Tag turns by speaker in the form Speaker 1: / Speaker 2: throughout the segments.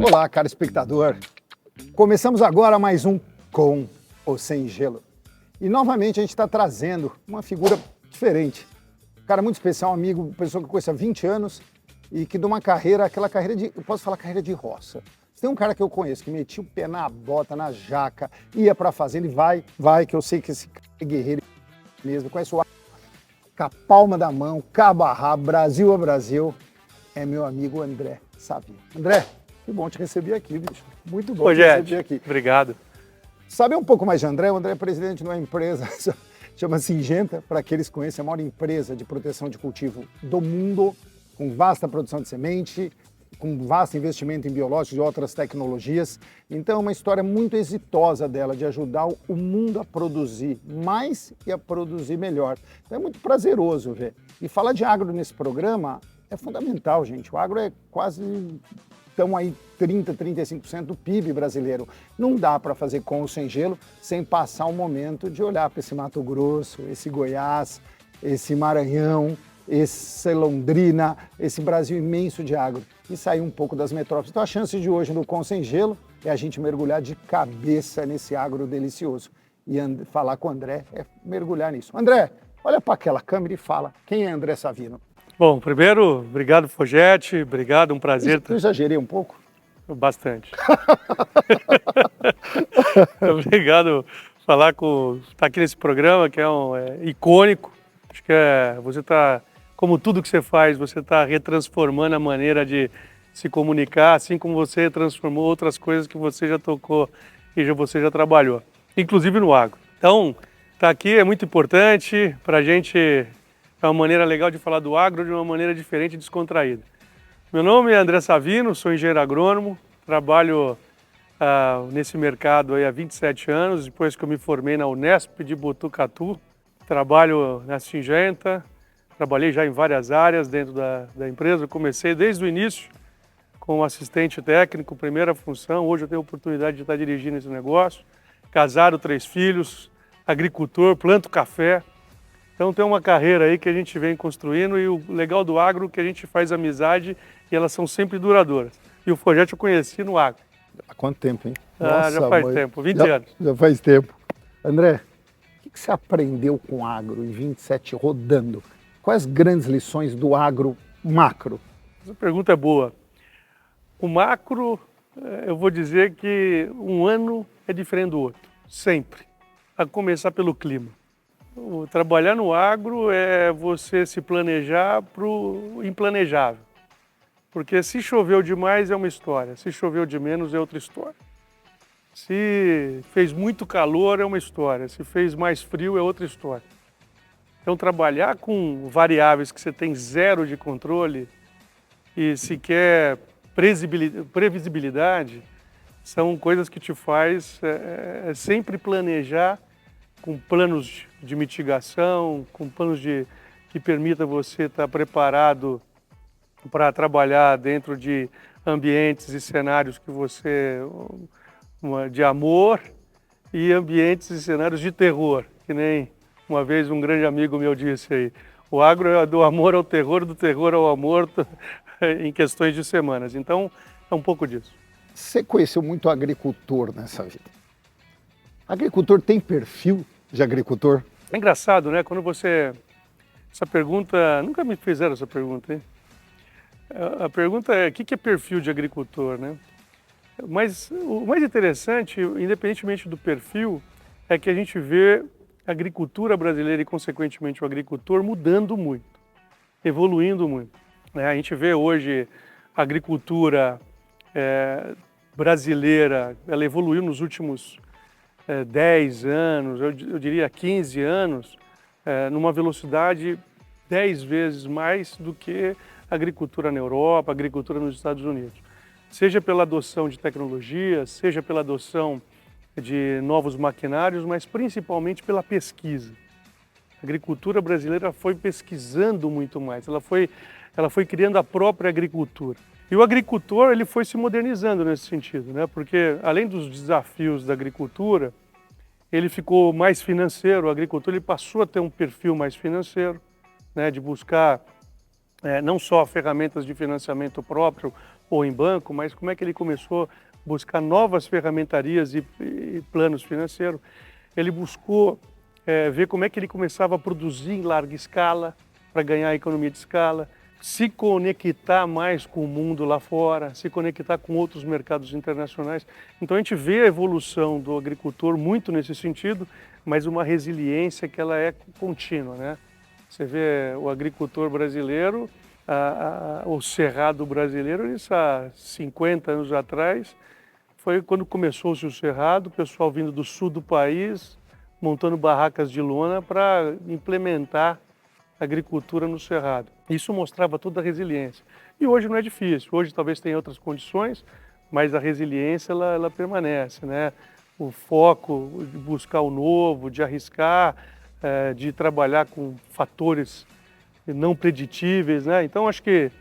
Speaker 1: Olá, caro espectador. Começamos agora mais um Com ou Sem Gelo. E novamente a gente está trazendo uma figura diferente. Um cara muito especial, um amigo, pessoa que eu conheço há 20 anos e que de uma carreira, aquela carreira de, eu posso falar carreira de roça. Se tem um cara que eu conheço que metia o pé na bota, na jaca, ia pra fazenda e vai, que eu sei que esse cara é guerreiro mesmo, conhece o com a palma da mão, cabo a rabo, Brasil a Brasil, é meu amigo André Savino. André, que bom te receber aqui, bicho. Muito bom te receber aqui.
Speaker 2: Obrigado.
Speaker 1: Saber um pouco mais de André, o André é presidente de uma empresa, chama Syngenta, para aqueles que conhecem, a maior empresa de proteção de cultivo do mundo, com vasta produção de semente, com vasto investimento em biológicos e outras tecnologias. Então é uma história muito exitosa dela, de ajudar o mundo a produzir mais e a produzir melhor. Então é muito prazeroso ver. E falar de agro nesse programa é fundamental, gente. O agro é quase, estão aí 30%, 35% do PIB brasileiro. Não dá para fazer com ou sem gelo sem passar um momento de olhar para esse Mato Grosso, esse Goiás, esse Maranhão, esse Londrina, esse Brasil imenso de agro e sair um pouco das metrópoles. Então a chance de hoje no Com Sem Gelo é a gente mergulhar de cabeça nesse agro delicioso. E falar com o André é mergulhar nisso. André, olha para aquela câmera e fala, quem é André Savino?
Speaker 2: Bom, primeiro, obrigado, Fogete, obrigado, um prazer.
Speaker 1: Eu exagerei um pouco?
Speaker 2: Bastante. Obrigado falar estar aqui nesse programa que é icônico. Acho que você está, como tudo que você faz, você está retransformando a maneira de se comunicar, assim como você transformou outras coisas que você já tocou e você já trabalhou, inclusive no agro. Então, estar aqui é muito importante para a gente, é uma maneira legal de falar do agro de uma maneira diferente e descontraída. Meu nome é André Savino, sou engenheiro agrônomo, trabalho nesse mercado aí há 27 anos, depois que eu me formei na Unesp de Botucatu. Trabalho na Syngenta, trabalhei já em várias áreas dentro da empresa. Eu comecei desde o início como assistente técnico, primeira função. Hoje eu tenho a oportunidade de estar dirigindo esse negócio. Casado, 3 filhos, agricultor, planto café. Então tem uma carreira aí que a gente vem construindo e o legal do agro é que a gente faz amizade e elas são sempre duradouras. E o Fogete eu conheci no agro.
Speaker 1: Há quanto tempo, hein?
Speaker 2: Nossa, já faz tempo, 20 anos.
Speaker 1: Já faz tempo. André, o que você aprendeu com o agro em 27 rodando? Quais grandes lições do agro macro?
Speaker 2: Essa pergunta é boa. O macro, eu vou dizer que um ano é diferente do outro, sempre. A começar pelo clima. Trabalhar no agro é você se planejar para o implanejável. Porque se choveu demais é uma história, se choveu de menos é outra história. Se fez muito calor é uma história, se fez mais frio é outra história. Então trabalhar com variáveis que você tem zero de controle e sequer previsibilidade são coisas que te faz sempre planejar com planos de mitigação, com planos que permita você estar preparado para trabalhar dentro de ambientes e cenários que você de amor e ambientes e cenários de terror, que nem uma vez um grande amigo meu disse aí, o agro é do amor ao terror, do terror ao amor em questões de semanas. Então, é um pouco disso.
Speaker 1: Você conheceu muito agricultor nessa vida. Agricultor tem perfil de agricultor?
Speaker 2: É engraçado, né? Quando você... Essa pergunta... Nunca me fizeram essa pergunta, hein? A pergunta é, o que é perfil de agricultor, né? Mas o mais interessante, independentemente do perfil, é que a gente vê a agricultura brasileira e, consequentemente, o agricultor mudando muito, evoluindo muito. A gente vê hoje a agricultura brasileira, ela evoluiu nos últimos 10 anos, eu diria 15 anos, numa velocidade 10 vezes mais do que a agricultura na Europa, a agricultura nos Estados Unidos. Seja pela adoção de tecnologias, seja pela adoção de novos maquinários, mas principalmente pela pesquisa. A agricultura brasileira foi pesquisando muito mais, ela foi criando a própria agricultura. E o agricultor ele foi se modernizando nesse sentido, né? Porque além dos desafios da agricultura, ele ficou mais financeiro, o agricultor ele passou a ter um perfil mais financeiro, né? De buscar não só ferramentas de financiamento próprio ou em banco, mas como é que ele começou a buscar novas ferramentarias e planos financeiros. Ele buscou ver como é que ele começava a produzir em larga escala para ganhar a economia de escala, se conectar mais com o mundo lá fora, se conectar com outros mercados internacionais. Então a gente vê a evolução do agricultor muito nesse sentido, mas uma resiliência que ela é contínua, né? Você vê o agricultor brasileiro, o cerrado brasileiro, isso há 50 anos atrás, foi quando começou-se o cerrado, o pessoal vindo do sul do país, montando barracas de lona para implementar a agricultura no cerrado. Isso mostrava toda a resiliência. E hoje não é difícil, hoje talvez tenha outras condições, mas a resiliência ela permanece, né? O foco de buscar o novo, de arriscar, de trabalhar com fatores não preditíveis, né? Então acho que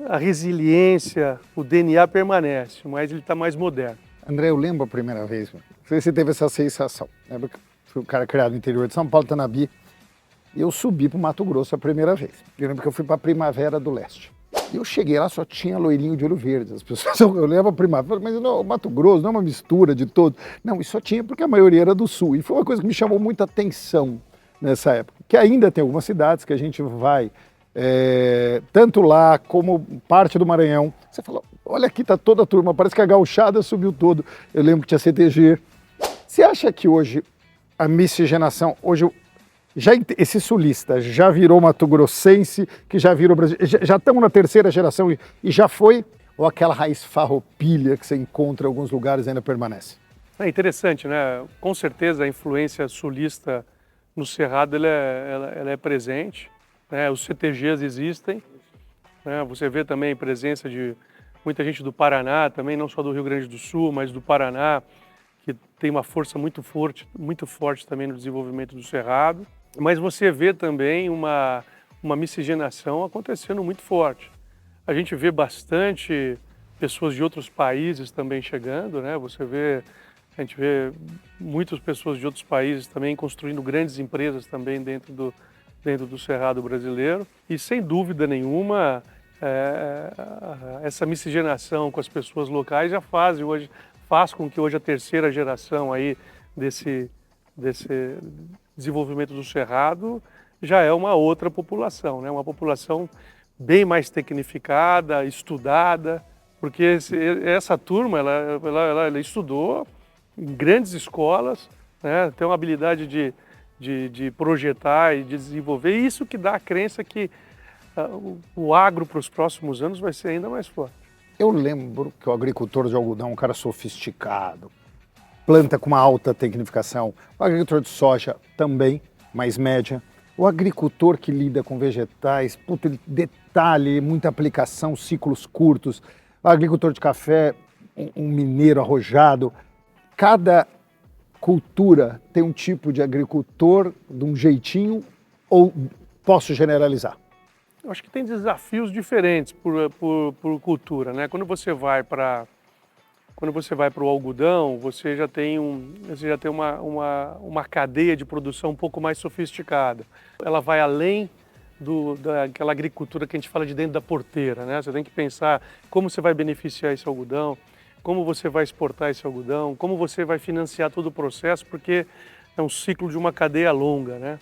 Speaker 2: a resiliência, o DNA permanece, mas ele está mais moderno.
Speaker 1: André, eu lembro a primeira vez, não sei se você teve essa sensação, né? Porque fui um cara criado no interior de São Paulo, Tanabi, e eu subi para o Mato Grosso a primeira vez. Eu lembro que eu fui para a Primavera do Leste. E eu cheguei lá, só tinha loirinho de olho verde. As pessoas, eu levo a Primavera, mas não, o Mato Grosso não é uma mistura de todos. Não, isso só tinha porque a maioria era do Sul. E foi uma coisa que me chamou muita atenção nessa época. Que ainda tem algumas cidades que a gente vai, tanto lá como parte do Maranhão. Você fala, olha aqui, tá toda a turma, parece que a gauchada subiu todo. Eu lembro que tinha CTG. Você acha que hoje a miscigenação, hoje esse sulista já virou mato-grossense, que já virou brasileiro, já estamos na terceira geração e já foi? Ou aquela raiz farroupilha que você encontra em alguns lugares ainda permanece?
Speaker 2: É interessante, né? Com certeza a influência sulista no Cerrado ela é presente, né? Os CTGs existem, né? Você vê também a presença de muita gente do Paraná, também não só do Rio Grande do Sul, mas do Paraná, que tem uma força muito forte também no desenvolvimento do Cerrado. Mas você vê também uma miscigenação acontecendo muito forte. A gente vê bastante pessoas de outros países também chegando, né? A gente vê muitas pessoas de outros países também construindo grandes empresas também dentro do Cerrado brasileiro. E sem dúvida nenhuma, essa miscigenação com as pessoas locais já faz com que hoje a terceira geração aí desse desenvolvimento do Cerrado já é uma outra população, né? Uma população bem mais tecnificada, estudada, porque essa turma ela estudou em grandes escolas, né? Tem uma habilidade de projetar e de desenvolver, e isso que dá a crença que o agro para os próximos anos vai ser ainda mais forte.
Speaker 1: Eu lembro que o agricultor de algodão é um cara sofisticado, planta com uma alta tecnificação, o agricultor de soja também, mais média, o agricultor que lida com vegetais, detalhe, muita aplicação, ciclos curtos, o agricultor de café, um mineiro arrojado. Cada cultura tem um tipo de agricultor de um jeitinho, ou posso generalizar?
Speaker 2: Eu acho que tem desafios diferentes por cultura, né? Quando você vai para o algodão, você já tem uma cadeia de produção um pouco mais sofisticada. Ela vai além daquela agricultura que a gente fala de dentro da porteira, né? Você tem que pensar como você vai beneficiar esse algodão, como você vai exportar esse algodão, como você vai financiar todo o processo, porque é um ciclo de uma cadeia longa, né?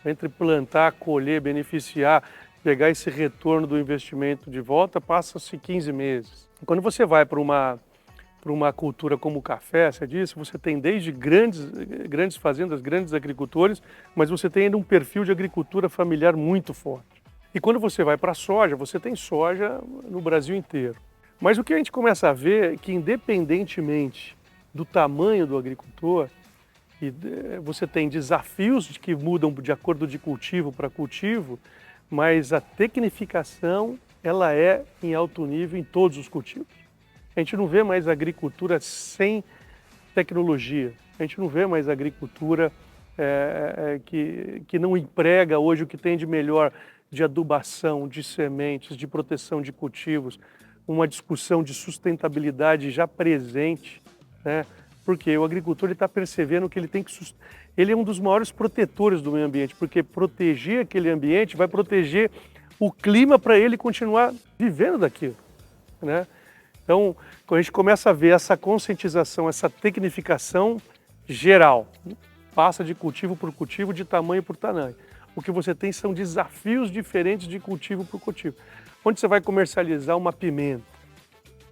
Speaker 2: Entre plantar, colher, beneficiar, pegar esse retorno do investimento de volta, passa-se 15 meses. Quando você vai para uma cultura como o café, você disse, você tem desde grandes fazendas, grandes agricultores, mas você tem ainda um perfil de agricultura familiar muito forte. E quando você vai para a soja, você tem soja no Brasil inteiro. Mas o que a gente começa a ver é que, independentemente do tamanho do agricultor, você tem desafios que mudam de acordo de cultivo para cultivo, mas a tecnificação ela é em alto nível em todos os cultivos. A gente não vê mais agricultura sem tecnologia, a gente não vê mais agricultura que não emprega hoje o que tem de melhor de adubação, de sementes, de proteção de cultivos, uma discussão de sustentabilidade já presente, né? Porque o agricultor está percebendo que ele é um dos maiores protetores do meio ambiente, porque proteger aquele ambiente vai proteger o clima para ele continuar vivendo daquilo, né? Então, quando a gente começa a ver essa conscientização, essa tecnificação geral, passa de cultivo por cultivo, de tamanho por tamanho. O que você tem são desafios diferentes de cultivo por cultivo. Onde você vai comercializar uma pimenta,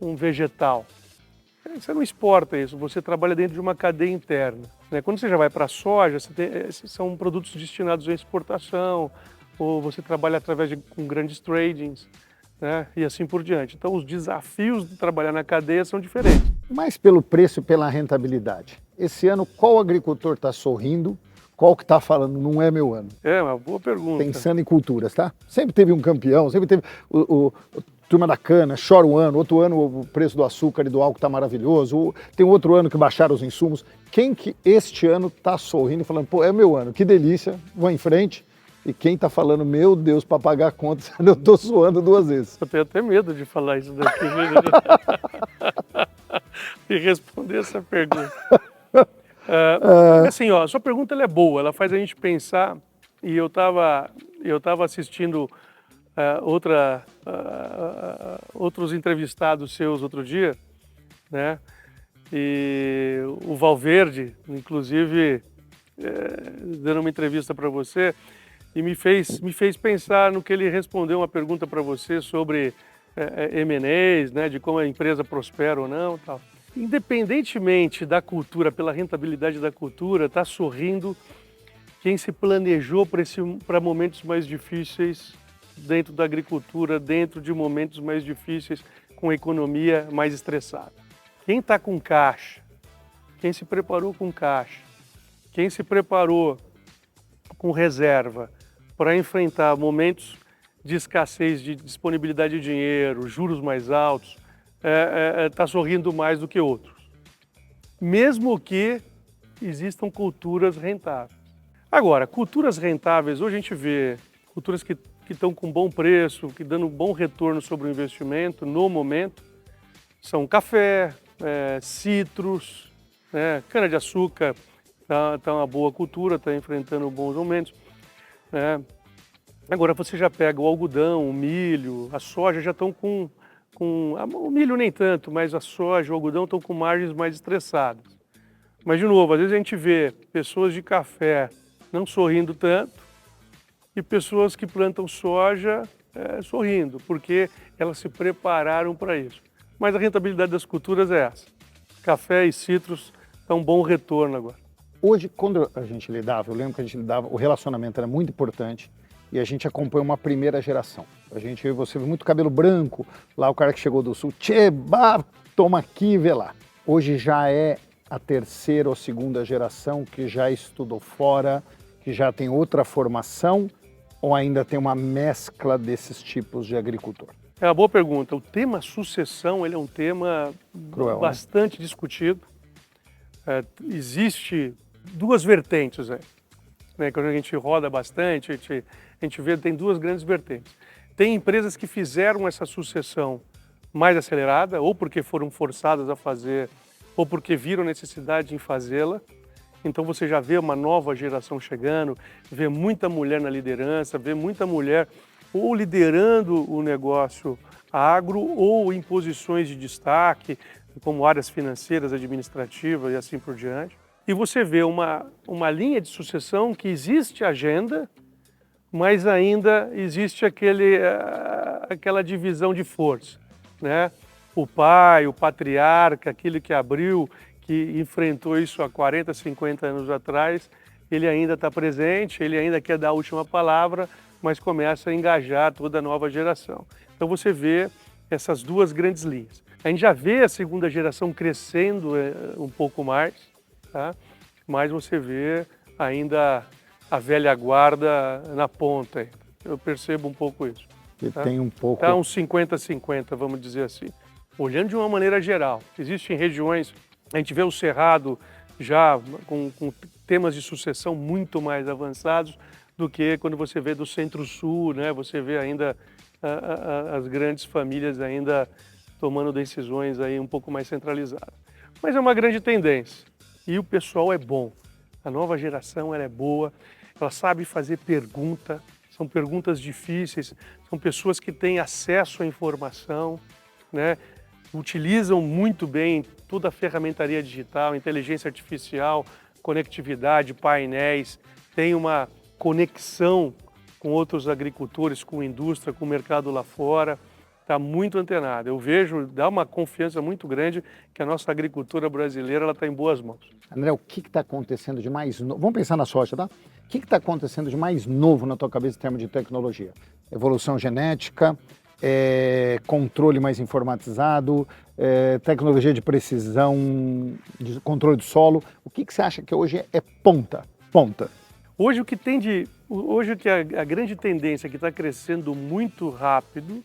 Speaker 2: um vegetal, você não exporta isso, você trabalha dentro de uma cadeia interna, né? Quando você já vai para a soja, são produtos destinados à exportação, ou você trabalha através com grandes tradings, né? E assim por diante. Então os desafios de trabalhar na cadeia são diferentes.
Speaker 1: Mas pelo preço e pela rentabilidade. Esse ano, qual agricultor está sorrindo? Qual que está falando, não é meu ano?
Speaker 2: É uma boa pergunta.
Speaker 1: Pensando em culturas, tá? Sempre teve um campeão, sempre teve o turma da cana, chora um ano, outro ano o preço do açúcar e do álcool está maravilhoso, tem outro ano que baixaram os insumos. Quem que este ano está sorrindo e falando, pô, é meu ano, que delícia, vou em frente? E quem está falando, meu Deus, para pagar a conta, eu estou suando 2 vezes.
Speaker 2: Eu tenho até medo de falar isso daqui, e responder essa pergunta. Assim, ó, sua pergunta ela é boa, ela faz a gente pensar, e eu tava assistindo outros entrevistados seus outro dia, né? E o Valverde, inclusive, dando uma entrevista para você, e me fez pensar no que ele respondeu uma pergunta para você sobre M&As, né, de como a empresa prospera ou não, tal. Independentemente da cultura, pela rentabilidade da cultura, está sorrindo quem se planejou para momentos mais difíceis dentro da agricultura, dentro de momentos mais difíceis, com a economia mais estressada. Quem está com caixa, quem se preparou com caixa, quem se preparou com reserva para enfrentar momentos de escassez de disponibilidade de dinheiro, juros mais altos, está sorrindo mais do que outros. Mesmo que existam culturas rentáveis. Agora, culturas rentáveis, hoje a gente vê culturas que estão com bom preço, que dando bom retorno sobre o investimento no momento, são café, citros, né, cana-de-açúcar, tá uma boa cultura, está enfrentando bons momentos. Agora você já pega o algodão, o milho, a soja já estão o milho nem tanto, mas a soja, o algodão estão com margens mais estressadas. Mas de novo, às vezes a gente vê pessoas de café não sorrindo tanto e pessoas que plantam soja sorrindo, porque elas se prepararam para isso. Mas a rentabilidade das culturas é essa. Café e citros dão um bom retorno agora.
Speaker 1: Hoje, quando a gente lidava, eu lembro que a gente lidava, o relacionamento era muito importante e a gente acompanha uma primeira geração. Você vê muito cabelo branco, lá o cara que chegou do sul, toma aqui e vê lá. Hoje já é a terceira ou segunda geração que já estudou fora, que já tem outra formação, ou ainda tem uma mescla desses tipos de agricultor?
Speaker 2: É uma boa pergunta. O tema sucessão ele é um tema
Speaker 1: cruel,
Speaker 2: bastante discutido. Existe 2 vertentes aí, né? Quando a gente roda bastante, a gente vê tem 2 grandes vertentes. Tem empresas que fizeram essa sucessão mais acelerada, ou porque foram forçadas a fazer, ou porque viram necessidade em fazê-la. Então você já vê uma nova geração chegando, vê muita mulher na liderança, vê muita mulher ou liderando o negócio agro ou em posições de destaque, como áreas financeiras, administrativas e assim por diante. E você vê uma linha de sucessão que existe agenda, mas ainda existe aquela divisão de força, né? O pai, o patriarca, aquele que abriu, que enfrentou isso há 40, 50 anos atrás, ele ainda está presente, ele ainda quer dar a última palavra, mas começa a engajar toda a nova geração. Então você vê essas 2 grandes linhas. A gente já vê a segunda geração crescendo um pouco mais, tá? Mas você vê ainda a velha guarda na ponta. Eu percebo um pouco isso.
Speaker 1: Tá? Tem um pouco...
Speaker 2: Tá uns 50-50, vamos dizer assim. Olhando de uma maneira geral, existem regiões, a gente vê o Cerrado já com temas de sucessão muito mais avançados do que quando você vê do Centro-Sul, né? Você vê ainda as grandes famílias ainda tomando decisões aí um pouco mais centralizadas. Mas é uma grande tendência e o pessoal é bom. A nova geração ela é boa, ela sabe fazer pergunta, são perguntas difíceis, são pessoas que têm acesso à informação, né? Utilizam muito bem toda a ferramentaria digital, inteligência artificial, conectividade, painéis, tem uma conexão com outros agricultores, com a indústria, com o mercado lá fora, está muito antenado. Eu vejo, dá uma confiança muito grande que a nossa agricultura brasileira está em boas mãos.
Speaker 1: André, o que está acontecendo de mais novo? Vamos pensar na soja, tá? O que está acontecendo de mais novo na tua cabeça em termos de tecnologia? Evolução genética, controle mais informatizado, tecnologia de precisão, de controle do solo. O que você acha que hoje é ponta? Ponta.
Speaker 2: Hoje a grande tendência que está crescendo muito rápido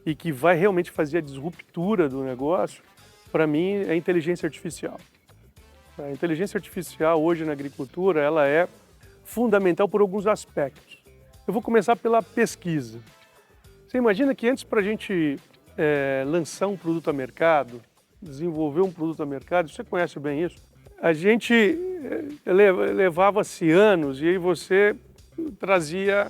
Speaker 2: e que vai realmente fazer a disruptura do negócio, para mim, é a inteligência artificial. A inteligência artificial hoje na agricultura, ela é fundamental por alguns aspectos. Eu vou começar pela pesquisa. Você imagina que antes para a gente lançar um produto a mercado, desenvolver um produto a mercado, você conhece bem isso, a gente levava-se anos e aí você trazia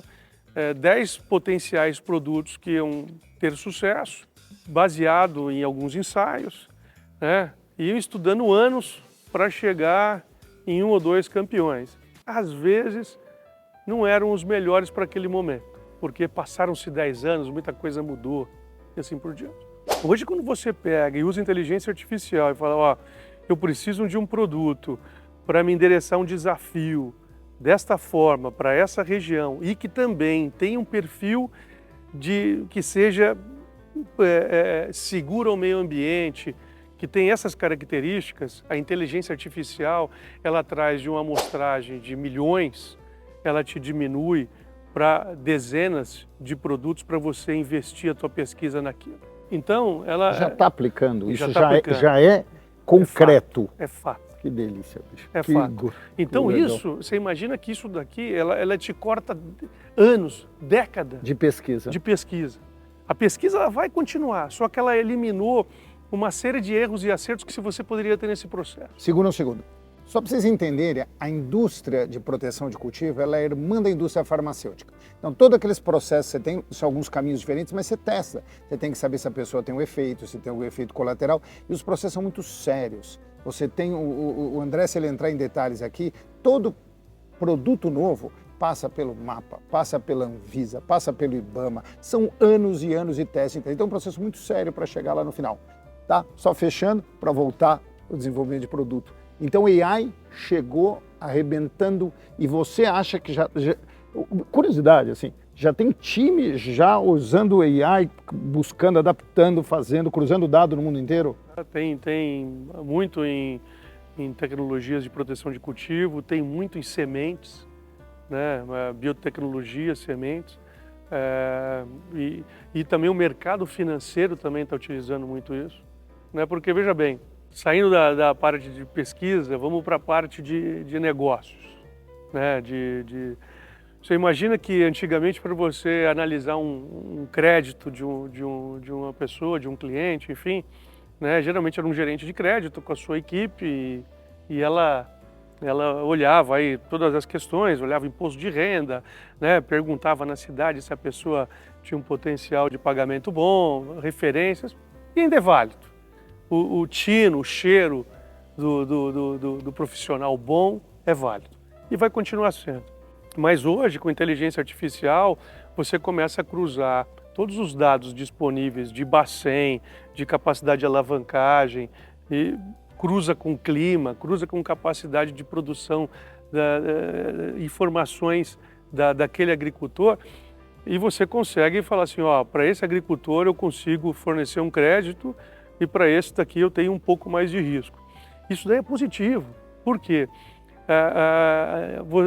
Speaker 2: 10 potenciais produtos que iam ter sucesso, baseado em alguns ensaios, né? E iam estudando anos para chegar em 1 ou 2 campeões. Às vezes não eram os melhores para aquele momento, porque passaram-se 10 anos, muita coisa mudou e assim por diante. Hoje, quando você pega e usa inteligência artificial e fala, ó, eu preciso de um produto para me endereçar um desafio desta forma para essa região e que também tem um perfil que seja seguro ao meio ambiente, que tem essas características, a inteligência artificial, ela traz de uma amostragem de milhões, ela te diminui para dezenas de produtos para você investir a tua pesquisa naquilo. Então, ela...
Speaker 1: Já está aplicando, isso
Speaker 2: aplicando.
Speaker 1: Já é concreto.
Speaker 2: É fato.
Speaker 1: Que delícia, bicho.
Speaker 2: É fato. Então isso, você imagina que isso daqui, ela te corta anos, décadas
Speaker 1: de pesquisa.
Speaker 2: A pesquisa ela vai continuar, só que ela eliminou uma série de erros e acertos que você poderia ter nesse processo.
Speaker 1: Segundo. Só para vocês entenderem, a indústria de proteção de cultivo, ela é irmã da indústria farmacêutica. Então, todos aqueles processos, você tem são alguns caminhos diferentes, mas você testa. Você tem que saber se a pessoa tem um efeito, se tem algum efeito colateral, e os processos são muito sérios. Você tem, o André, se ele entrar em detalhes aqui, todo produto novo passa pelo MAPA, passa pela Anvisa, passa pelo IBAMA, são anos e anos de teste. Então, é um processo muito sério para chegar lá no final. Tá? Só fechando, para voltar ao desenvolvimento de produto. Então, AI chegou arrebentando e você acha que já... Curiosidade, assim, já tem time já usando AI, buscando, adaptando, fazendo, cruzando dado no mundo inteiro?
Speaker 2: Tem muito em tecnologias de proteção de cultivo, tem muito em sementes, né? Biotecnologia, sementes. E também o mercado financeiro também está utilizando muito isso, né? Porque, veja bem, saindo da parte de pesquisa, vamos para a parte de negócios, né? Você imagina que antigamente para você analisar um crédito de uma pessoa, de um cliente, enfim, né? Geralmente era um gerente de crédito com a sua equipe e ela olhava aí todas as questões, olhava imposto de renda, né? Perguntava na cidade se a pessoa tinha um potencial de pagamento bom, referências, e ainda é válido. O tino, o cheiro do profissional bom é válido e vai continuar sendo. Mas hoje, com inteligência artificial, você começa a cruzar todos os dados disponíveis de Bacen, de capacidade de alavancagem, e cruza com clima, cruza com capacidade de produção, informações daquele agricultor, e você consegue falar assim, ó, para esse agricultor eu consigo fornecer um crédito e para esse daqui eu tenho um pouco mais de risco. Isso daí é positivo. Por quê?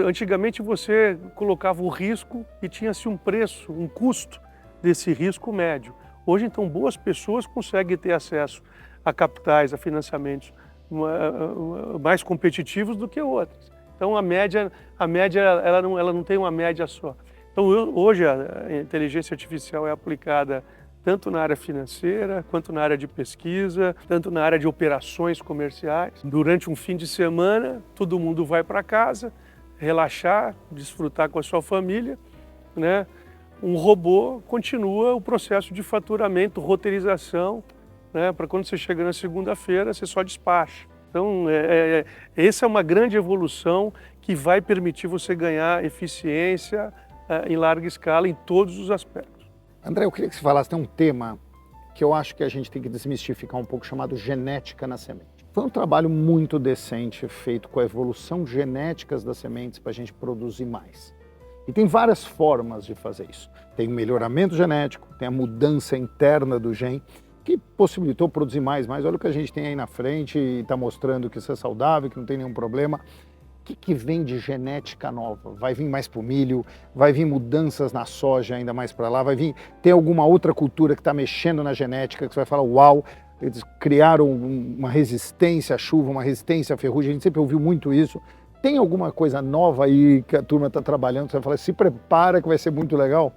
Speaker 2: Antigamente você colocava o risco e tinha-se um preço, um custo desse risco médio. Hoje, então, boas pessoas conseguem ter acesso a capitais, a financiamentos mais competitivos do que outras. Então, a média ela não tem uma média só. Então, hoje a inteligência artificial é aplicada tanto na área financeira, quanto na área de pesquisa, tanto na área de operações comerciais. Durante um fim de semana, todo mundo vai para casa, relaxar, desfrutar com a sua família, né, um robô continua o processo de faturamento, roteirização, né, para quando você chega na segunda-feira, você só despacha. Então, essa é uma grande evolução que vai permitir você ganhar eficiência em larga escala em todos os aspectos.
Speaker 1: André, eu queria que você falasse, tem um tema que eu acho que a gente tem que desmistificar um pouco, chamado genética na semente. Foi um trabalho muito decente feito com a evolução genéticas das sementes para a gente produzir mais. E tem várias formas de fazer isso. Tem o melhoramento genético, tem a mudança interna do gene, que possibilitou produzir mais. Olha o que a gente tem aí na frente e está mostrando que isso é saudável, que não tem nenhum problema. O que vem de genética nova? Vai vir mais para o milho? Vai vir mudanças na soja ainda mais para lá? Tem alguma outra cultura que está mexendo na genética que você vai falar, uau, eles criaram uma resistência à chuva, uma resistência à ferrugem, a gente sempre ouviu muito isso. Tem alguma coisa nova aí que a turma está trabalhando, você vai falar, se prepara que vai ser muito legal?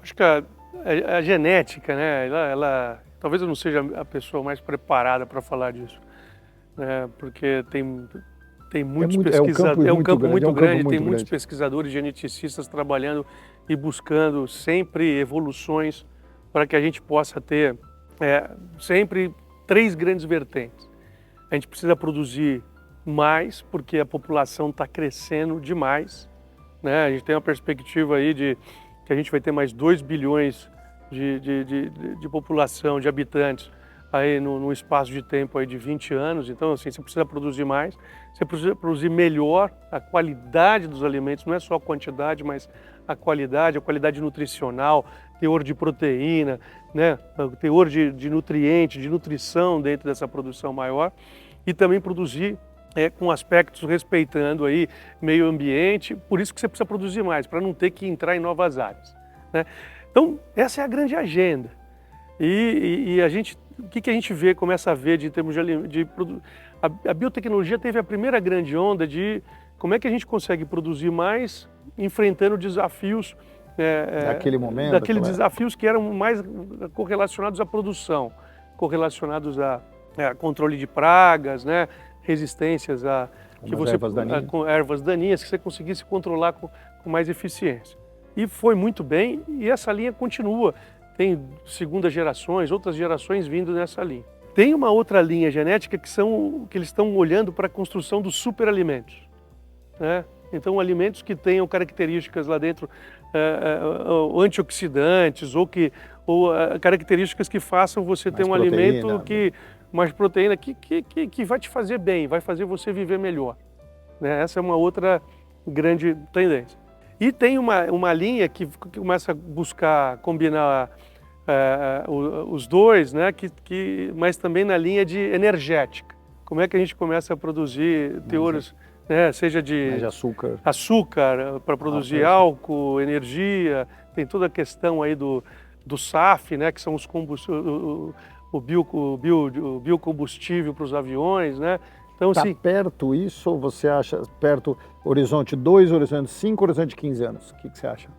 Speaker 2: Acho que a genética, né, ela talvez eu não seja a pessoa mais preparada para falar disso, né, porque tem muitos pesquisadores, é um campo muito grande, tem muitos pesquisadores geneticistas trabalhando e buscando sempre evoluções para que a gente possa ter sempre 3 grandes vertentes. A gente precisa produzir mais, porque a população está crescendo demais, né? A gente tem uma perspectiva aí de que a gente vai ter mais 2 bilhões de população, de habitantes, aí no espaço de tempo aí de 20 anos. Então, assim, você precisa produzir mais, você precisa produzir melhor. A qualidade dos alimentos, não é só a quantidade, mas a qualidade nutricional, teor de proteína, né? Teor de nutriente, de nutrição dentro dessa produção maior, e também produzir com aspectos respeitando aí meio ambiente. Por isso que você precisa produzir mais, para não ter que entrar em novas áreas, né? Então, essa é a grande agenda. E a gente, o que a gente começa a ver em termos a biotecnologia teve a primeira grande onda de como é que a gente consegue produzir mais enfrentando desafios
Speaker 1: daqueles
Speaker 2: desafios que eram mais correlacionados à produção, correlacionados a controle de pragas, né, resistências com ervas daninhas, que você conseguisse controlar com mais eficiência. E foi muito bem, e essa linha continua. Tem segundas gerações, outras gerações vindo nessa linha. Tem uma outra linha genética que eles estão olhando para a construção dos superalimentos, né? Então, alimentos que tenham características lá dentro, antioxidantes, ou características que façam você ter um alimento mais proteína, que vai te fazer bem, vai fazer você viver melhor, né? Essa é uma outra grande tendência. E tem uma linha que começa a buscar combinar os dois, né? Mas também na linha de energética. Como é que a gente começa a produzir teores, né? Seja de açúcar para produzir álcool, energia. Tem toda a questão aí do SAF, né? Que são os o biocombustível para os aviões, né? Então,
Speaker 1: está perto isso, ou você acha perto horizonte 2, horizonte 5, horizonte 15 anos? O que você acha?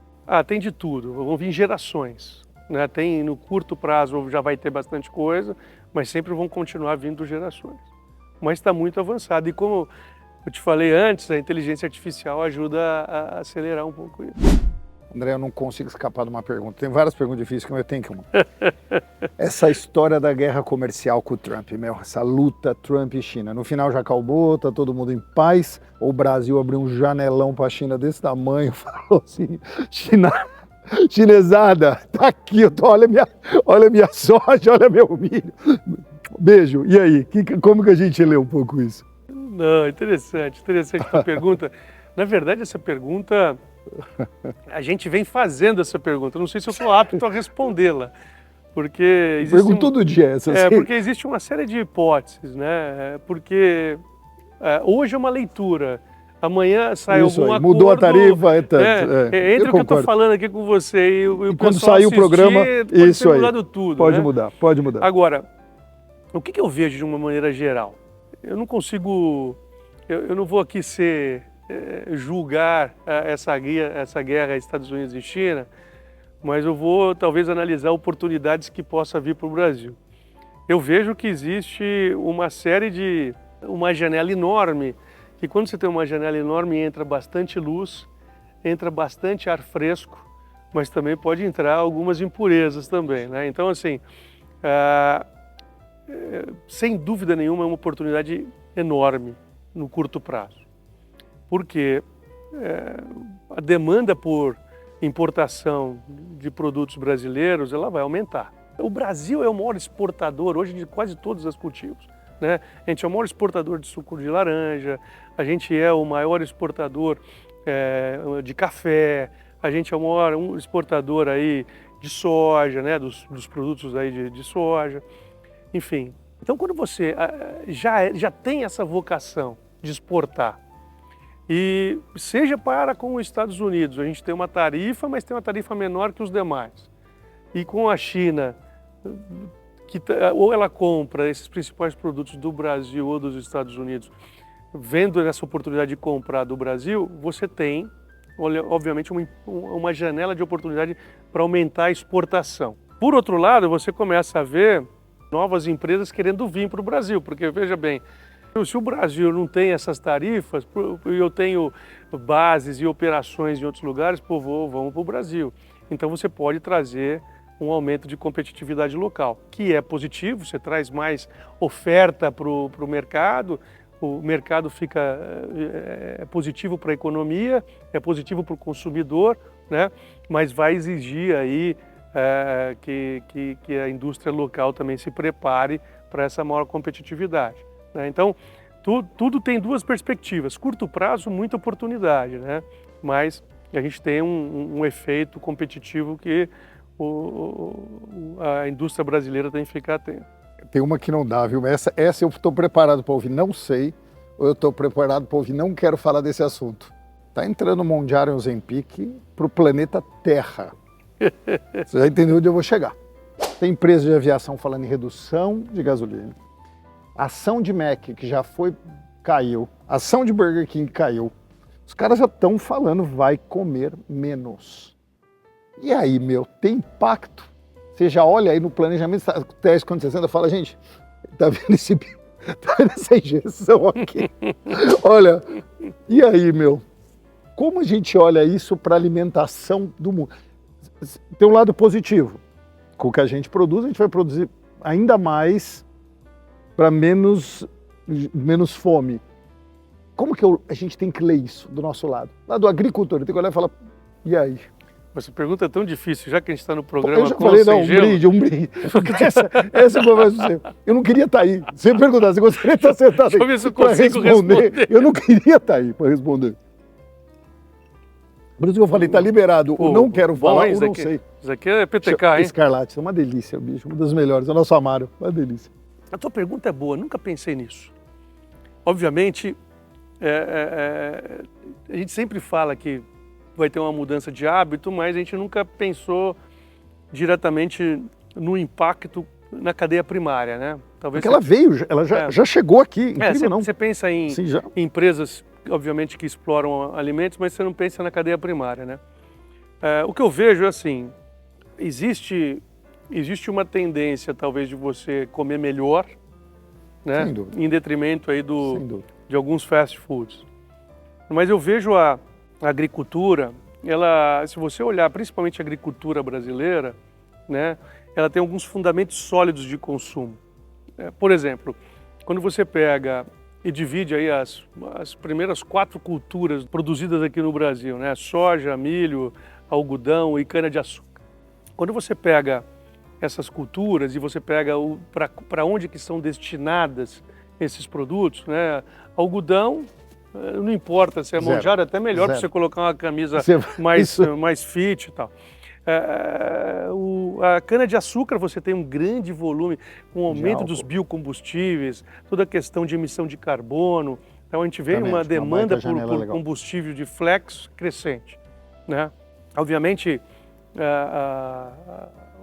Speaker 2: Tem de tudo, vão vir gerações, né? Tem no curto prazo já vai ter bastante coisa, mas sempre vão continuar vindo gerações. Mas está muito avançado, e como eu te falei antes, a inteligência artificial ajuda a acelerar um pouco isso.
Speaker 1: André, eu não consigo escapar de uma pergunta. Tem várias perguntas difíceis que eu tenho que uma. Essa história da guerra comercial com o Trump, essa luta Trump e China. No final já acabou, tá todo mundo em paz. Ou o Brasil abriu um janelão para a China desse tamanho, falou assim, chinesada, tá aqui, olha minha soja, olha meu milho. Beijo. E aí, como que a gente lê um pouco isso?
Speaker 2: Não, interessante a tua pergunta. Na verdade, essa pergunta... A gente vem fazendo essa pergunta, eu não sei se eu estou apto a respondê-la, porque
Speaker 1: pergunto todo dia essa.
Speaker 2: Porque existe uma série de hipóteses, né? Porque hoje é uma leitura, amanhã sai algum acordo.
Speaker 1: Mudou a tarifa,
Speaker 2: entre o que eu estou falando aqui com você e o
Speaker 1: quando sair o programa,
Speaker 2: pode ter mudado tudo.
Speaker 1: Pode
Speaker 2: né?
Speaker 1: mudar.
Speaker 2: Agora, o que eu vejo de uma maneira geral? Eu não consigo, eu não vou aqui julgar essa guerra Estados Unidos e China, mas eu vou talvez analisar oportunidades que possa vir para o Brasil. Eu vejo que existe uma janela enorme, que quando você tem uma janela enorme entra bastante luz, entra bastante ar fresco, mas também pode entrar algumas impurezas também, né? Então, assim, sem dúvida nenhuma, é uma oportunidade enorme no curto prazo, porque a demanda por importação de produtos brasileiros ela vai aumentar. O Brasil é o maior exportador hoje de quase todos os cultivos, né? A gente é o maior exportador de suco de laranja, a gente é o maior exportador de café, a gente é o maior exportador aí de soja, né? Dos produtos aí de soja, enfim. Então, quando você já tem essa vocação de exportar, e seja para com os Estados Unidos, a gente tem uma tarifa, mas tem uma tarifa menor que os demais. E com a China, ou ela compra esses principais produtos do Brasil ou dos Estados Unidos, vendo essa oportunidade de comprar do Brasil, você tem, obviamente, uma janela de oportunidade para aumentar a exportação. Por outro lado, você começa a ver novas empresas querendo vir para o Brasil, porque, veja bem, se o Brasil não tem essas tarifas, e eu tenho bases e operações em outros lugares, vamos para o Brasil. Então você pode trazer um aumento de competitividade local, que é positivo, você traz mais oferta para o mercado fica positivo para a economia, é positivo para o consumidor, né? Mas vai exigir aí que a indústria local também se prepare para essa maior competitividade, né? Então, tudo tem duas perspectivas. Curto prazo, muita oportunidade, né? Mas a gente tem um efeito competitivo que a indústria brasileira tem que ficar atenta.
Speaker 1: Tem uma que não dá, viu? Essa eu estou preparado para ouvir não sei, ou eu estou preparado para ouvir não quero falar desse assunto. Está entrando o Mondial Ozempic para o planeta Terra. Você já entendeu onde eu vou chegar. Tem empresa de aviação falando em redução de gasolina. Ação de Mac, que já caiu. Ação de Burger King caiu. Os caras já estão falando, vai comer menos. E aí, tem impacto? Você já olha aí no planejamento estratégico quando você senta, fala, gente, tá vendo essa injeção aqui? Olha, e aí, como a gente olha isso para a alimentação do mundo? Tem um lado positivo. Com o que a gente produz, a gente vai produzir ainda mais para menos fome. Como que a gente tem que ler isso do nosso lado? Lá do agricultor, tem que olhar e falar, e aí?
Speaker 2: Essa pergunta é tão difícil, já que a gente está no programa.
Speaker 1: Eu já falei, não, um brinde. Essa conversa, eu não queria estar aí. Se eu perguntar, você gostaria de estar sentado
Speaker 2: aí para responder?
Speaker 1: Eu não queria estar aí para responder. Por isso que eu falei, está liberado. Eu não quero falar, eu não sei.
Speaker 2: Isso aqui é PTK, hein?
Speaker 1: Escarlate, é uma delícia, bicho. Uma das melhores. É o nosso Amaro, uma delícia.
Speaker 2: A tua pergunta é boa, nunca pensei nisso. Obviamente, a gente sempre fala que vai ter uma mudança de hábito, mas a gente nunca pensou diretamente no impacto na cadeia primária, né?
Speaker 1: Talvez porque ela veio, ela já chegou aqui, incrível, não?
Speaker 2: Você pensa em empresas, obviamente, que exploram alimentos, mas você não pensa na cadeia primária, né? O que eu vejo é assim, existe uma tendência, talvez, de você comer melhor, né?
Speaker 1: Sem dúvida.
Speaker 2: Em detrimento aí de alguns fast foods. Mas eu vejo a agricultura, se você olhar principalmente a agricultura brasileira, né, ela tem alguns fundamentos sólidos de consumo. Por exemplo, quando você pega e divide aí as primeiras 4 culturas produzidas aqui no Brasil, né, soja, milho, algodão e cana-de-açúcar. Quando você pega essas culturas e você pega para onde que são destinadas esses produtos, né, algodão, não importa se é Mondial, é até melhor para você colocar uma camisa mais fit e tal. A cana-de-açúcar você tem um grande volume, um aumento dos biocombustíveis, toda a questão de emissão de carbono. Então a gente vê uma demanda por combustível de flex crescente, né? Obviamente,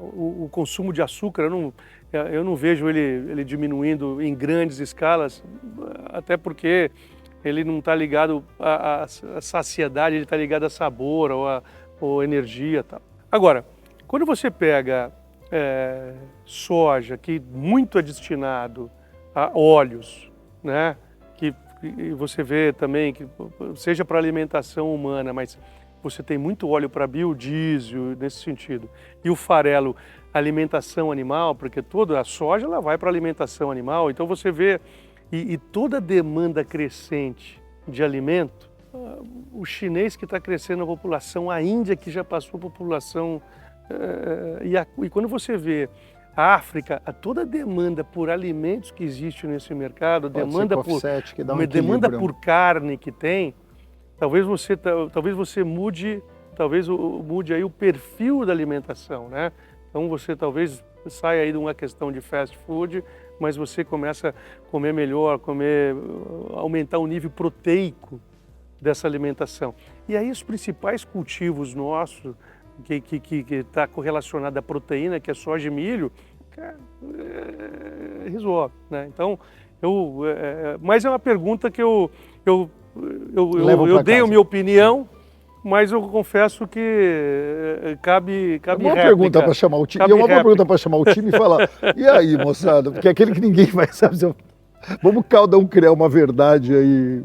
Speaker 2: o consumo de açúcar, eu não vejo ele diminuindo em grandes escalas, até porque ele não está ligado à saciedade, ele está ligado a sabor ou energia e tal. Agora, quando você pega soja, que muito é destinado a óleos, né? Que você vê também, que seja para alimentação humana, mas você tem muito óleo para biodiesel, nesse sentido. E o farelo, alimentação animal, porque toda a soja ela vai para alimentação animal. Então você vê, e toda a demanda crescente de alimento, o chinês que está crescendo a população, a Índia que já passou a população, e quando você vê a África, toda a demanda por alimentos que existe nesse mercado, demanda por carne que tem, talvez você mude aí o perfil da alimentação, né? Então você talvez saia aí de uma questão de fast food, mas você começa a comer melhor, aumentar o nível proteico dessa alimentação. E aí os principais cultivos nossos, que está correlacionado à proteína, que é soja e milho, resolve, né? Então, mas é uma pergunta que eu dei a minha opinião, mas eu confesso que cabe
Speaker 1: uma pergunta para chamar o time. Uma pergunta para chamar o time e falar: e aí, moçada? Porque é aquele que ninguém vai saber. Vamos cada um criar uma verdade aí.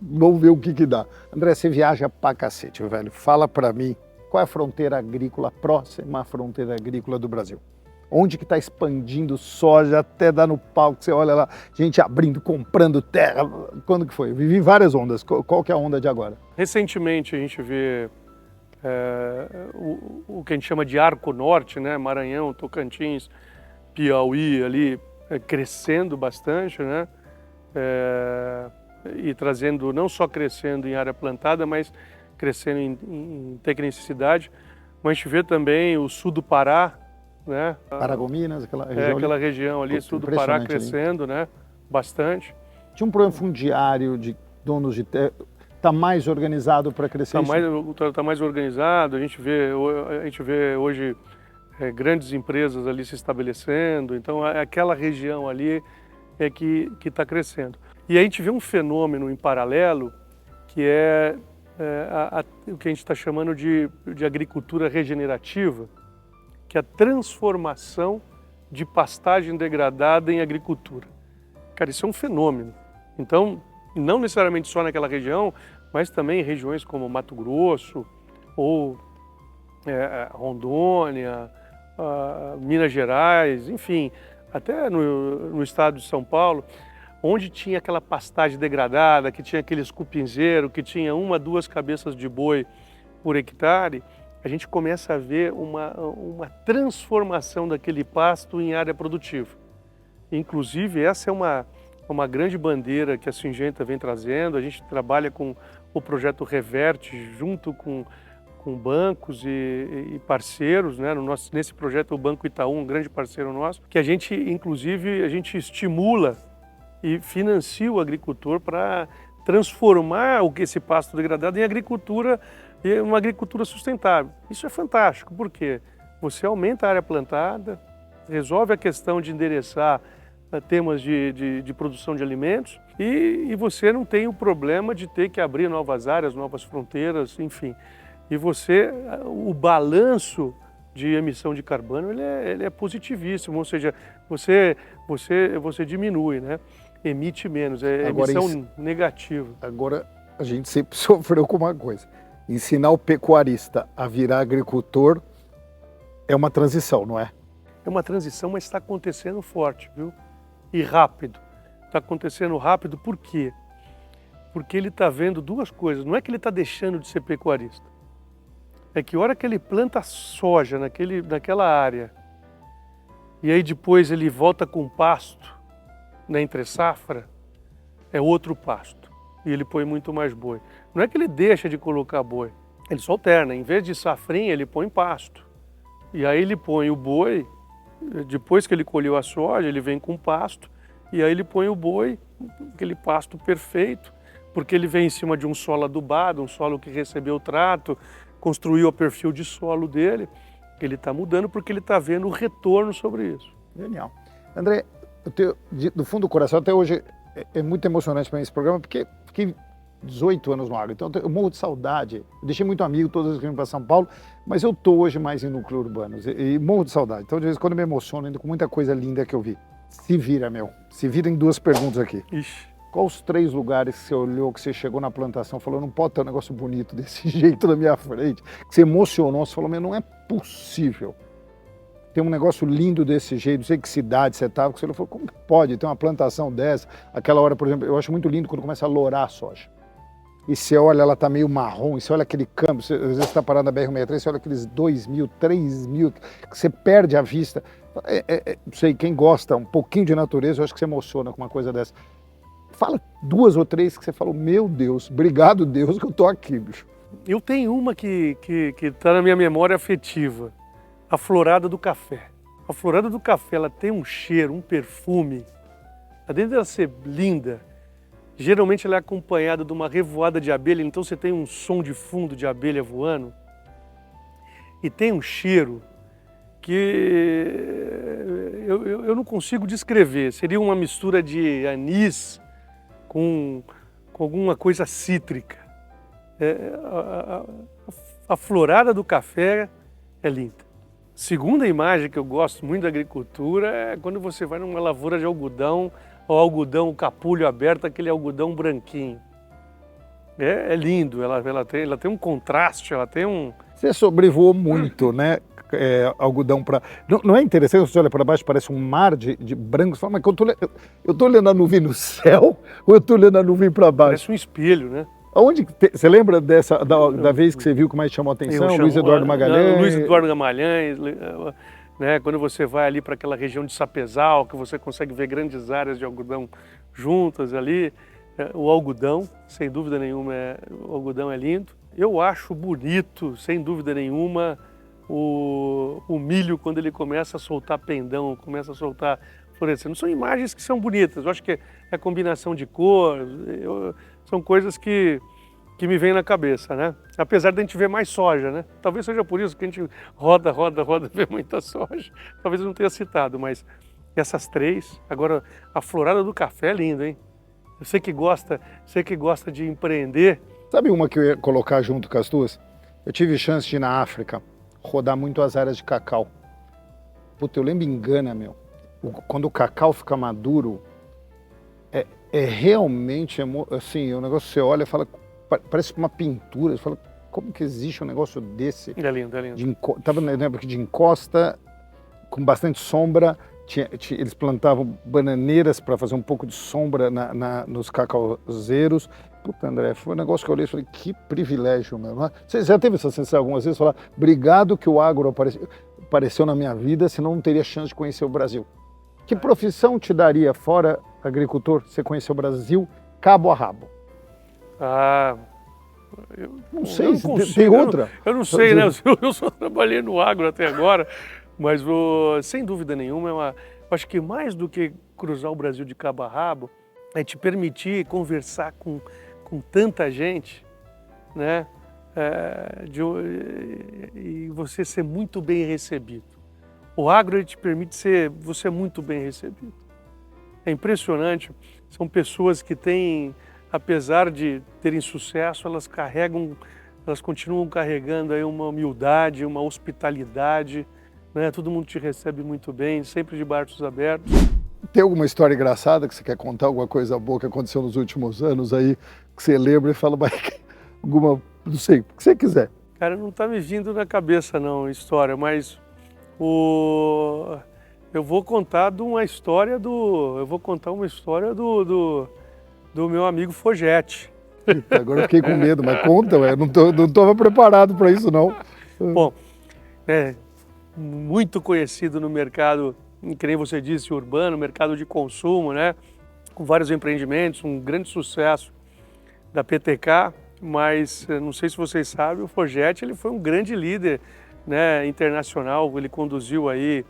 Speaker 1: Vamos ver o que dá. André, você viaja pra cacete, velho. Fala para mim, qual é a fronteira agrícola próxima à fronteira agrícola do Brasil? Onde que está expandindo soja até dar no pau, que você olha lá, gente abrindo, comprando terra. Quando que foi? Eu vivi várias ondas. Qual que é a onda de agora?
Speaker 2: Recentemente a gente vê o que a gente chama de Arco Norte, né? Maranhão, Tocantins, Piauí ali crescendo bastante, né? E trazendo, não só crescendo em área plantada, mas crescendo em tecnicidade. Mas a gente vê também o sul do Pará, né?
Speaker 1: Paragominas, aquela região
Speaker 2: aquela região ali, sul do Pará crescendo, né? Bastante.
Speaker 1: Tinha um problema fundiário de donos de terra. Está mais organizado para crescer
Speaker 2: Está mais organizado, a gente vê hoje grandes empresas ali se estabelecendo, então aquela região ali é que está crescendo. E a gente vê um fenômeno em paralelo que é o que a gente está chamando de agricultura regenerativa, que é a transformação de pastagem degradada em agricultura. Cara, isso é um fenômeno. Então, não necessariamente só naquela região, mas também em regiões como Mato Grosso, ou Rondônia, Minas Gerais, enfim, até no estado de São Paulo, onde tinha aquela pastagem degradada, que tinha aqueles cupinzeiros, que tinha 1 a 2 cabeças de boi por hectare, a gente começa a ver uma transformação daquele pasto em área produtiva. Inclusive, essa é uma grande bandeira que a Syngenta vem trazendo. A gente trabalha com o projeto Reverte, junto com bancos e parceiros, né? Nesse projeto, o Banco Itaú, um grande parceiro nosso, que a gente estimula e financia o agricultor para transformar esse pasto degradado em agricultura, uma agricultura sustentável. Isso é fantástico, porque você aumenta a área plantada, resolve a questão de endereçar temas de produção de alimentos e você não tem o problema de ter que abrir novas áreas, novas fronteiras, enfim. E o balanço de emissão de carbono ele é positivíssimo, ou seja, você diminui, né? Emite menos, emissão negativa.
Speaker 1: Agora, a gente sempre sofreu com uma coisa: ensinar o pecuarista a virar agricultor é uma transição, não é?
Speaker 2: É uma transição, mas está acontecendo forte, viu? E rápido. Está acontecendo rápido por quê? Porque ele está vendo duas coisas. Não é que ele está deixando de ser pecuarista. É que a hora que ele planta soja naquela área e aí depois ele volta com pasto na entre-safra, é outro pasto. E ele põe muito mais boi. Não é que ele deixa de colocar boi. Ele só alterna. Em vez de safrinha, ele põe pasto. E aí ele põe o boi. Depois que ele colheu a soja, ele vem com pasto e aí ele põe o boi, aquele pasto perfeito, porque ele vem em cima de um solo adubado, um solo que recebeu trato, construiu o perfil de solo dele. Ele está mudando porque ele está vendo o retorno sobre isso.
Speaker 1: Genial. André, do fundo do coração, até hoje é muito emocionante para mim esse programa, porque fiquei 18 anos no agro, então eu morro de saudade. Eu deixei muito amigo todas as vezes que eu vim para São Paulo, mas eu estou hoje mais em núcleo urbano e morro de saudade. Então, de vez em quando eu me emociono ainda com muita coisa linda que eu vi. Se vira, meu. Se vira em 2 perguntas aqui.
Speaker 2: Ixi.
Speaker 1: Quais os 3 lugares que você olhou, que você chegou na plantação, falou, não pode ter um negócio bonito desse jeito na minha frente, que você emocionou, você falou, mas não é possível ter um negócio lindo desse jeito, não sei que cidade você estava, que você falou, como que pode ter uma plantação dessa? Aquela hora, por exemplo, eu acho muito lindo quando começa a lourar a soja. E você olha, ela está meio marrom, e você olha aquele campo, às vezes você está parado na BR-163, você olha aqueles 2.000, 3.000, que você perde a vista. Não sei, quem gosta um pouquinho de natureza, eu acho que se emociona com uma coisa dessa. Fala 2 ou 3 que você falou, meu Deus, obrigado Deus que eu tô aqui, bicho.
Speaker 2: Eu tenho uma que está na minha memória afetiva, a florada do café. A florada do café, ela tem um cheiro, um perfume, além dela ser linda, geralmente ela é acompanhada de uma revoada de abelha, então você tem um som de fundo de abelha voando e tem um cheiro que eu não consigo descrever. Seria uma mistura de anis com alguma coisa cítrica. A florada do café é linda. Segunda imagem que eu gosto muito da agricultura é quando você vai numa lavoura de algodão, o algodão, o capulho aberto, aquele algodão branquinho. É lindo, ela tem um contraste, ela tem um...
Speaker 1: Você sobrevoou muito, né? Algodão para... Não é interessante, você olha para baixo, parece um mar de branco, você fala, mas eu tô olhando a nuvem no céu ou eu tô olhando a nuvem para baixo?
Speaker 2: Parece um espelho, né?
Speaker 1: Você lembra da vez que você viu que mais chamou a atenção? Luiz Eduardo Magalhães?
Speaker 2: Luiz Eduardo Magalhães, né? Quando você vai ali para aquela região de Sapezal, que você consegue ver grandes áreas de algodão juntas ali, o algodão, sem dúvida nenhuma, o algodão é lindo. Eu acho bonito, sem dúvida nenhuma, o milho quando ele começa a soltar pendão, começa a soltar florescendo. São imagens que são bonitas, eu acho que é a combinação de cor, são coisas que me vêm na cabeça, né? Apesar de a gente ver mais soja, né? Talvez seja por isso que a gente roda, vê muita soja. Talvez eu não tenha citado, mas essas 3. Agora, a florada do café é linda, hein? Você que gosta de empreender.
Speaker 1: Sabe uma que eu ia colocar junto com as 2? Eu tive chance de ir na África, rodar muito as áreas de cacau. Puta, eu lembro em Gana, meu. Quando o cacau fica maduro, é realmente, assim, o negócio você olha e fala, parece uma pintura, você fala, como que existe um negócio desse?
Speaker 2: É lindo, é lindo.
Speaker 1: Estava na época de encosta, com bastante sombra, eles plantavam bananeiras para fazer um pouco de sombra nos cacauzeiros. Puta, André, foi um negócio que eu olhei e falei, que privilégio, meu. Você já teve essa sensação algumas vezes, falar, obrigado que o agro apareceu na minha vida, senão não teria chance de conhecer o Brasil. Que profissão te daria, fora agricultor, você conhecer o Brasil cabo a rabo?
Speaker 2: Eu
Speaker 1: não sei, tem outra?
Speaker 2: Eu não sei, né? Eu só trabalhei no agro até agora, mas sem dúvida nenhuma, eu acho que mais do que cruzar o Brasil de cabo a rabo, é te permitir conversar com tanta gente, né? E você ser muito bem recebido. O agro ele te permite você muito bem recebido. É impressionante, são pessoas que têm, apesar de terem sucesso, elas continuam carregando aí uma humildade, uma hospitalidade, né? Todo mundo te recebe muito bem, sempre de braços abertos.
Speaker 1: Tem alguma história engraçada que você quer contar, alguma coisa boa que aconteceu nos últimos anos aí, que você lembra e fala, alguma, não sei, o que você quiser.
Speaker 2: Cara, não está me vindo na cabeça não, história, mas eu vou contar uma história do meu amigo Fogete.
Speaker 1: Agora eu fiquei com medo, mas conta, eu não estava preparado para isso não.
Speaker 2: Bom, muito conhecido no mercado, que nem você disse, urbano, mercado de consumo, né? Com vários empreendimentos, um grande sucesso da PTK, mas não sei se vocês sabem, o Fogete ele foi um grande líder, né, internacional. Ele conduziu aí,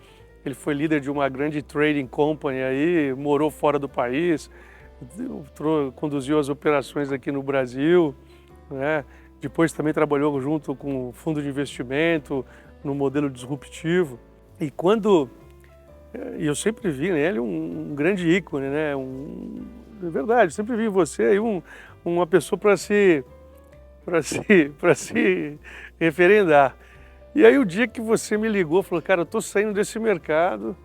Speaker 2: ele foi líder de uma grande trading company aí, morou fora do país, conduziu as operações aqui no Brasil, né? Depois também trabalhou junto com o fundo de investimento no modelo disruptivo. E eu sempre vi nele um grande ícone, né? É verdade, sempre vi em você aí uma pessoa para se referendar. E aí o dia que você me ligou, falou, cara, eu tô saindo desse mercado,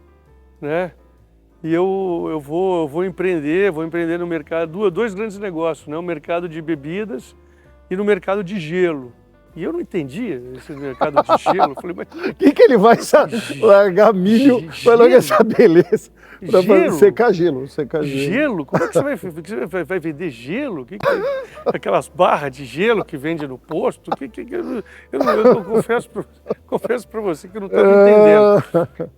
Speaker 2: né? E eu vou empreender no mercado, dois grandes negócios, né? O mercado de bebidas e no mercado de gelo. E eu não entendia esse mercado de gelo. Eu falei, mas
Speaker 1: O que ele vai largar milho, vai largar essa beleza para secar gelo?
Speaker 2: Gelo? Como é que você vai vender gelo? Aquelas barras de gelo que vende no posto? Eu confesso para você que eu não estava entendendo.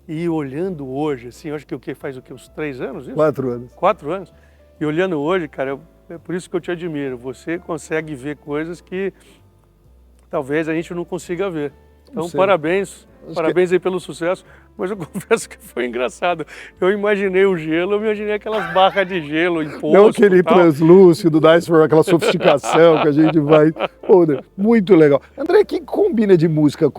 Speaker 2: E olhando hoje, assim, eu acho que faz o quê? Uns 3 anos? Isso?
Speaker 1: 4 anos.
Speaker 2: 4 anos. E olhando hoje, cara, é por isso que eu te admiro. Você consegue ver coisas que talvez a gente não consiga ver. Então, parabéns aí pelo sucesso, mas eu confesso que foi engraçado. Eu imaginei o gelo, eu imaginei aquelas barras de gelo em posto.
Speaker 1: Não aquele translúcido, aquela sofisticação que a gente vai... Pô, muito legal. André, o que combina de música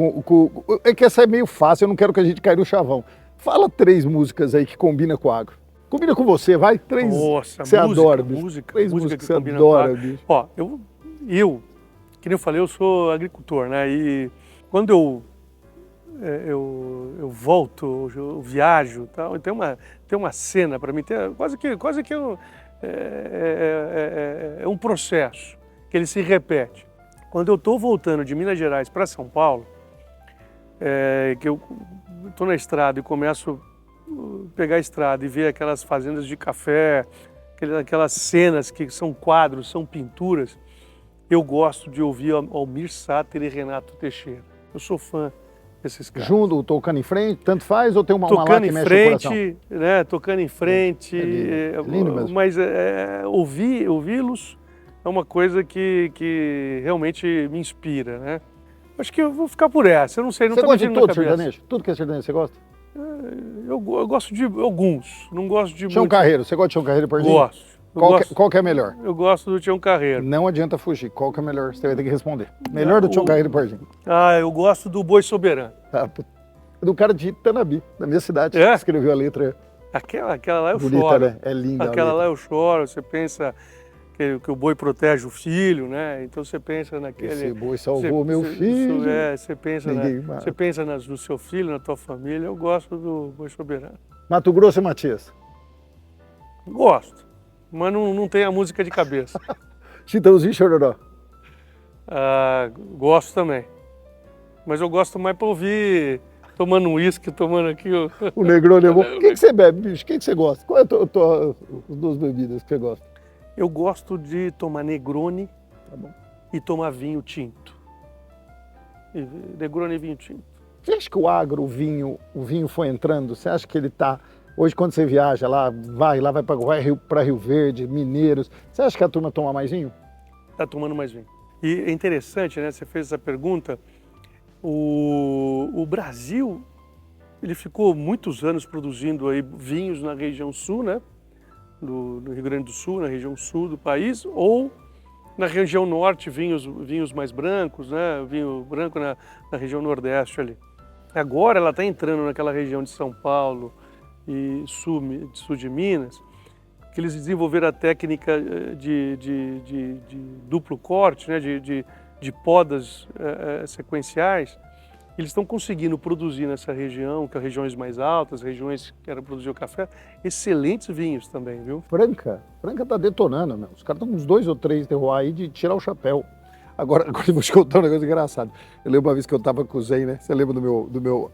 Speaker 1: É que essa é meio fácil, eu não quero que a gente caia no chavão. Fala 3 músicas aí que combina com agro. Combina com você, vai? 3
Speaker 2: Nossa,
Speaker 1: que você adora,
Speaker 2: bicho.
Speaker 1: Música
Speaker 2: que
Speaker 1: você
Speaker 2: combina
Speaker 1: adora,
Speaker 2: com agro.
Speaker 1: bicho.
Speaker 2: Ó, que nem eu falei, eu sou agricultor, né? E quando eu volto, eu viajo, tal, tem uma cena para mim, quase que é um processo que ele se repete. Quando eu estou voltando de Minas Gerais para São Paulo, que eu estou na estrada e começo a pegar a estrada e ver aquelas fazendas de café, aquelas cenas que são quadros, são pinturas, eu gosto de ouvir Almir Sater e Renato Teixeira. Eu sou fã desses caras.
Speaker 1: Junto, tocando em frente, tanto faz ou tem uma lá que mexe o coração?
Speaker 2: Né? Tocando em frente.
Speaker 1: É lindo mesmo.
Speaker 2: Mas ouvi-los é uma coisa que realmente me inspira, né? Acho que eu vou ficar por essa. Eu não sei, não
Speaker 1: Você
Speaker 2: tá
Speaker 1: gosta de
Speaker 2: mexendo na
Speaker 1: todo
Speaker 2: cabeça.
Speaker 1: sertanejo? Tudo que é sertanejo, você gosta?
Speaker 2: Eu gosto de alguns. Não gosto de
Speaker 1: Tião
Speaker 2: muito.
Speaker 1: Carreiro, você gosta de Tião Carreiro e Pardinho?
Speaker 2: Gosto.
Speaker 1: Qual que é melhor?
Speaker 2: Eu gosto do Tião Carreiro.
Speaker 1: Não adianta fugir. Qual que é melhor? Você vai ter que responder. Melhor do Tião Carreiro e Pardinho.
Speaker 2: Eu gosto do Boi Soberano.
Speaker 1: Do cara de Itanabi, da minha cidade, que escreveu a letra.
Speaker 2: Aquela lá eu
Speaker 1: bonita,
Speaker 2: choro.
Speaker 1: Né? É linda.
Speaker 2: Aquela lá eu choro. Você pensa que o boi protege o filho, né? Então você pensa naquele...
Speaker 1: Esse boi salvou meu filho.
Speaker 2: Você pensa no seu filho, na tua família. Eu gosto do Boi Soberano.
Speaker 1: Mato Grosso e Matias?
Speaker 2: Gosto, mas não tem a música de cabeça.
Speaker 1: Chitãozinho e Chororó?
Speaker 2: Gosto também. Mas eu gosto mais para ouvir tomando um uísque, tomando aqui...
Speaker 1: O Negroni é bom. O que você bebe, bicho? O que você gosta? Qual é as 2 bebidas que você gosta?
Speaker 2: Eu gosto de tomar Negroni e tomar vinho tinto. Negroni e vinho tinto.
Speaker 1: Você acha que o agro, o vinho foi entrando? Você acha que ele está... Hoje, quando você viaja vai para Rio Verde, Mineiros, você acha que a turma toma mais vinho?
Speaker 2: Está tomando mais vinho. E é interessante, né? Você fez essa pergunta. O Brasil, ele ficou muitos anos produzindo aí vinhos na região sul, né? Do Rio Grande do Sul, na região sul do país, ou na região norte, vinhos mais brancos, né? Vinho branco na região nordeste ali. Agora ela está entrando naquela região de São Paulo e sul de Minas, que eles desenvolveram a técnica de duplo corte, né? de podas sequenciais. Eles estão conseguindo produzir nessa região, que é regiões mais altas, regiões que era produzir o café, excelentes vinhos também, viu?
Speaker 1: Franca tá detonando, meu. Os caras estão com uns 2 ou 3 terroir aí de tirar o chapéu. Agora eu vou te contar um negócio engraçado. Eu lembro uma vez que eu estava com o Zen, né? Você lembra do meu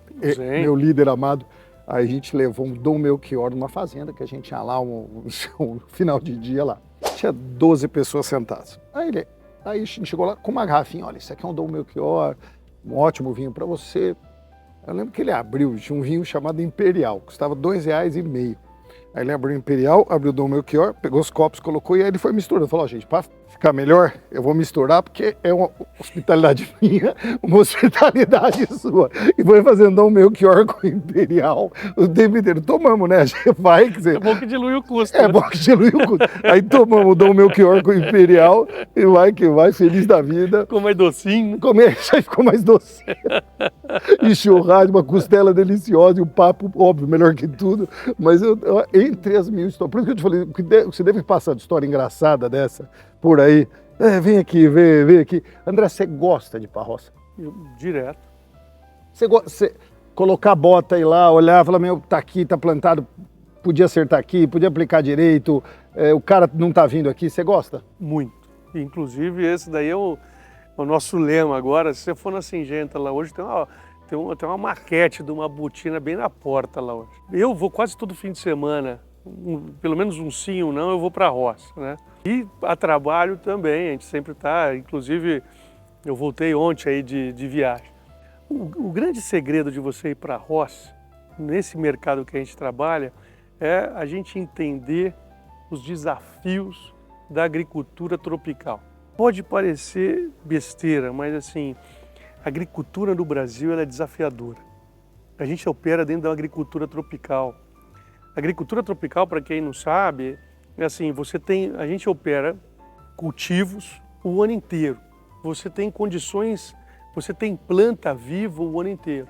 Speaker 1: líder amado? Aí a gente levou um Dom Melchior numa fazenda, que a gente tinha lá um final de dia lá. Tinha 12 pessoas sentadas. Aí a gente chegou lá com uma garrafinha, olha, isso aqui é um Dom Melchior, um ótimo vinho para você. Eu lembro que ele abriu, tinha um vinho chamado Imperial, custava R$2,50. Aí ele abriu o Imperial, abriu o Dom Melchior, pegou os copos, colocou e aí ele foi misturando. Falou, gente, para ficar melhor, eu vou misturar porque é uma hospitalidade minha, uma hospitalidade sua. E foi fazendo Dom Melchior com Imperial o tempo inteiro. Tomamos, né? Vai, quer dizer,
Speaker 2: é bom que dilui o custo.
Speaker 1: É bom que dilui o custo. Aí tomamos o Dom Melchior com Imperial e vai que vai, feliz da vida.
Speaker 2: Ficou mais docinho.
Speaker 1: Já ficou mais docinho. E churrasco, uma costela deliciosa e o papo, óbvio, melhor que tudo. Mas entre as mil histórias, por isso que eu te falei, você deve passar de história engraçada dessa por aí. Vem aqui, vem aqui. André, você gosta de parroça?
Speaker 2: Direto.
Speaker 1: Você colocar a bota e lá, olhar, falar, meu, tá aqui, tá plantado podia acertar aqui, podia aplicar direito, o cara não está vindo aqui, você gosta?
Speaker 2: Muito. Inclusive, esse daí é o nosso lema agora. Se você for na Syngenta lá hoje, tem uma maquete de uma botina bem na porta lá hoje. Eu vou quase todo fim de semana, pelo menos um sim ou não, eu vou para a roça, né? E a trabalho também, a gente sempre está, inclusive eu voltei ontem aí de viagem. O grande segredo de você ir para a roça, nesse mercado que a gente trabalha, é a gente entender os desafios da agricultura tropical. Pode parecer besteira, mas assim, a agricultura no Brasil ela é desafiadora. A gente opera dentro da agricultura tropical. A agricultura tropical, para quem não sabe, é assim, a gente opera cultivos o ano inteiro. Você tem condições, você tem planta viva o ano inteiro,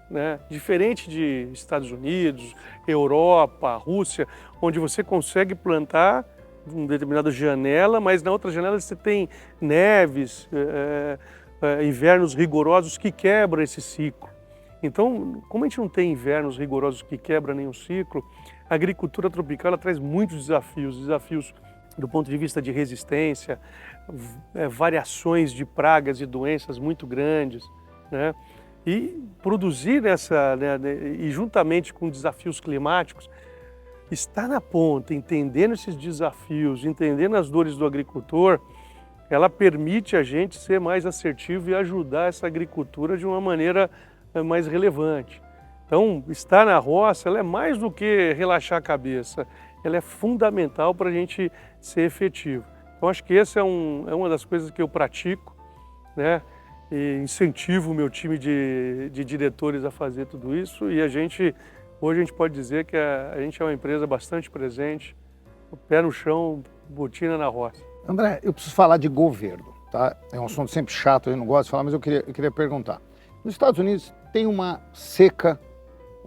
Speaker 2: né? Diferente de Estados Unidos, Europa, Rússia, onde você consegue plantar uma determinada janela, mas na outra janela você tem neves, invernos rigorosos que quebram esse ciclo. Então, como a gente não tem invernos rigorosos que quebram nenhum ciclo, a agricultura tropical ela traz muitos desafios do ponto de vista de resistência, variações de pragas e doenças muito grandes, né? E produzir e juntamente com desafios climáticos, estar na ponta, entendendo esses desafios, entendendo as dores do agricultor, ela permite a gente ser mais assertivo e ajudar essa agricultura de uma maneira mais relevante. Então, estar na roça ela é mais do que relaxar a cabeça, ela é fundamental para a gente ser efetivo. Então, acho que essa é uma das coisas que eu pratico, né? E incentivo o meu time de diretores a fazer tudo isso e hoje a gente pode dizer que a gente é uma empresa bastante presente, o pé no chão, botina na roça.
Speaker 1: André, eu preciso falar de governo, tá? É um assunto sempre chato, eu não gosto de falar, mas eu queria perguntar. Nos Estados Unidos tem uma seca,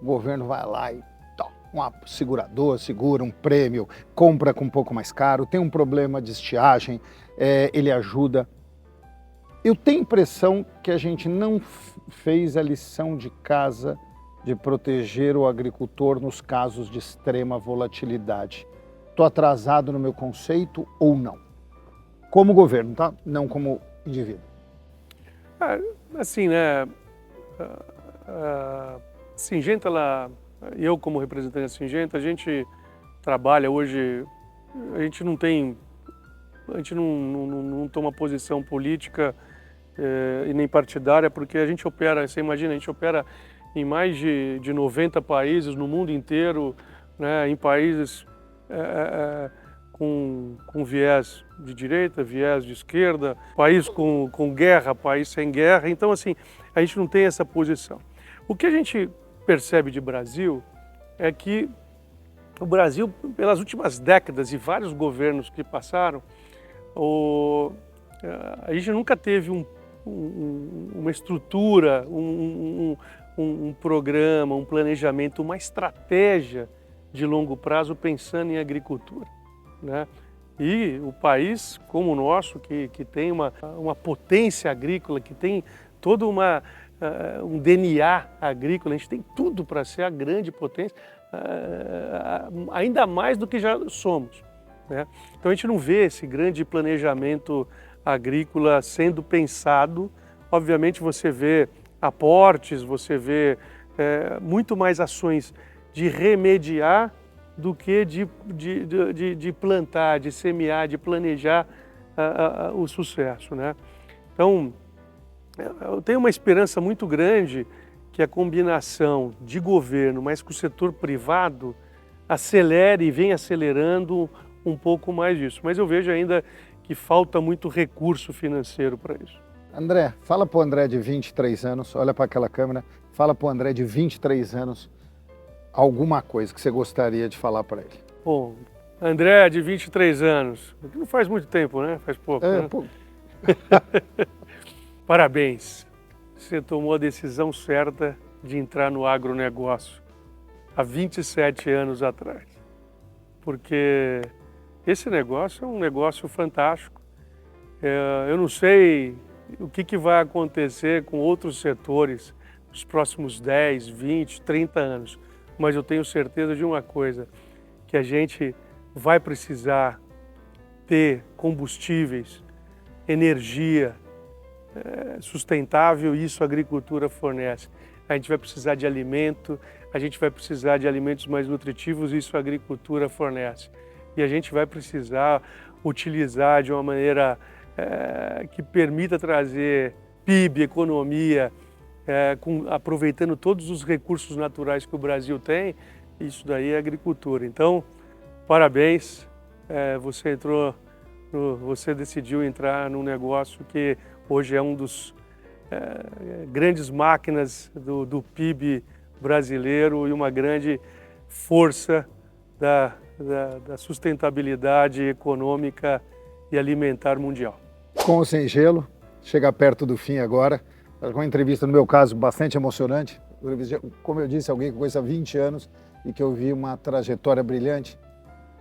Speaker 1: o governo vai lá e uma seguradora segura um prêmio, compra com um pouco mais caro, tem um problema de estiagem, ele ajuda. Eu tenho a impressão que a gente não fez a lição de casa de proteger o agricultor nos casos de extrema volatilidade. Estou atrasado no meu conceito ou não? Como governo, tá? Não como indivíduo.
Speaker 2: Assim, né? A Syngenta, eu como representante da Syngenta, a gente trabalha hoje, a gente não toma posição política e nem partidária, porque a gente opera, você imagina, a gente opera em mais de 90 países no mundo inteiro, né, em países com viés de direita, viés de esquerda, país com guerra, país sem guerra. Então, assim, a gente não tem essa posição. O que a gente percebe de Brasil é que o Brasil, pelas últimas décadas e vários governos que passaram, a gente nunca teve uma estrutura, um programa, um planejamento, uma estratégia de longo prazo pensando em agricultura, né? E o país como o nosso, que tem uma potência agrícola, que tem todo um DNA agrícola, a gente tem tudo para ser a grande potência, ainda mais do que já somos, né? Então a gente não vê esse grande planejamento agrícola sendo pensado. Obviamente você vê aportes, você vê muito mais ações de remediar do que de plantar, de semear, de planejar o sucesso, né? Então, eu tenho uma esperança muito grande que a combinação de governo, mas com o setor privado, acelere e venha acelerando um pouco mais disso. Mas eu vejo ainda que falta muito recurso financeiro para isso.
Speaker 1: André, fala para o André de 23 anos, olha para aquela câmera, fala para o André de 23 anos alguma coisa que você gostaria de falar para ele.
Speaker 2: Bom, André de 23 anos, não faz muito tempo, né? Faz pouco, né?
Speaker 1: Pouco.
Speaker 2: Parabéns, você tomou a decisão certa de entrar no agronegócio há 27 anos atrás, porque esse negócio é um negócio fantástico. Eu não sei o que vai acontecer com outros setores nos próximos 10, 20, 30 anos, mas eu tenho certeza de uma coisa, que a gente vai precisar ter combustíveis, energia sustentável, e isso a agricultura fornece. A gente vai precisar de alimento, a gente vai precisar de alimentos mais nutritivos, isso a agricultura fornece. E a gente vai precisar utilizar de uma maneira que permita trazer PIB, economia, aproveitando todos os recursos naturais que o Brasil tem, isso daí é agricultura. Então, parabéns, você decidiu entrar num negócio que hoje é um dos grandes máquinas do PIB brasileiro e uma grande força da sustentabilidade econômica e alimentar mundial.
Speaker 1: Com ou sem gelo, chega perto do fim agora. Uma entrevista, no meu caso, bastante emocionante. Como eu disse, alguém que conheço há 20 anos e que eu vi uma trajetória brilhante.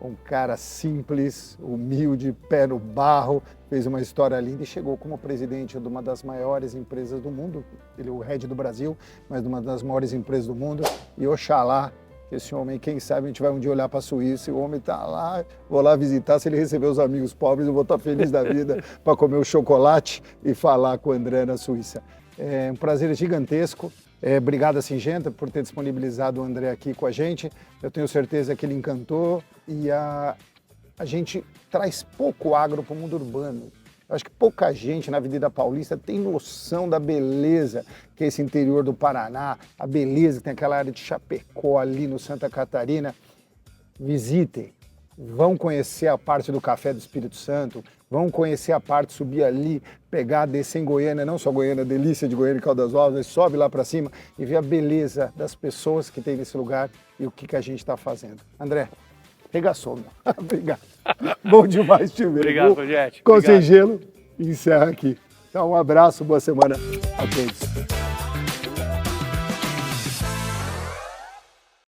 Speaker 1: Um cara simples, humilde, pé no barro, fez uma história linda e chegou como presidente de uma das maiores empresas do mundo. Ele é o head do Brasil, mas de uma das maiores empresas do mundo. E oxalá, esse homem, quem sabe a gente vai um dia olhar para a Suíça e o homem está lá, vou lá visitar, se ele receber os amigos pobres, eu vou estar feliz da vida para comer o chocolate e falar com o André na Suíça. É um prazer gigantesco. Obrigado a Syngenta por ter disponibilizado o André aqui com a gente. Eu tenho certeza que ele encantou e a gente traz pouco agro para o mundo urbano. Eu acho que pouca gente na Avenida Paulista tem noção da beleza que é esse interior do Paraná, a beleza que tem aquela área de Chapecó ali no Santa Catarina. Visitem, vão conhecer a parte do Café do Espírito Santo, vão conhecer a parte, subir ali, pegar, descer em Goiânia, não só Goiânia, delícia de Goiânia e Caldas Novas, mas sobe lá para cima e ver a beleza das pessoas que tem nesse lugar e o que a gente está fazendo. André, regaçou, meu. Obrigado. Bom demais te ver.
Speaker 2: Obrigado, Rogério.
Speaker 1: Com sem gelo, encerra aqui. Então, um abraço, boa semana a todos.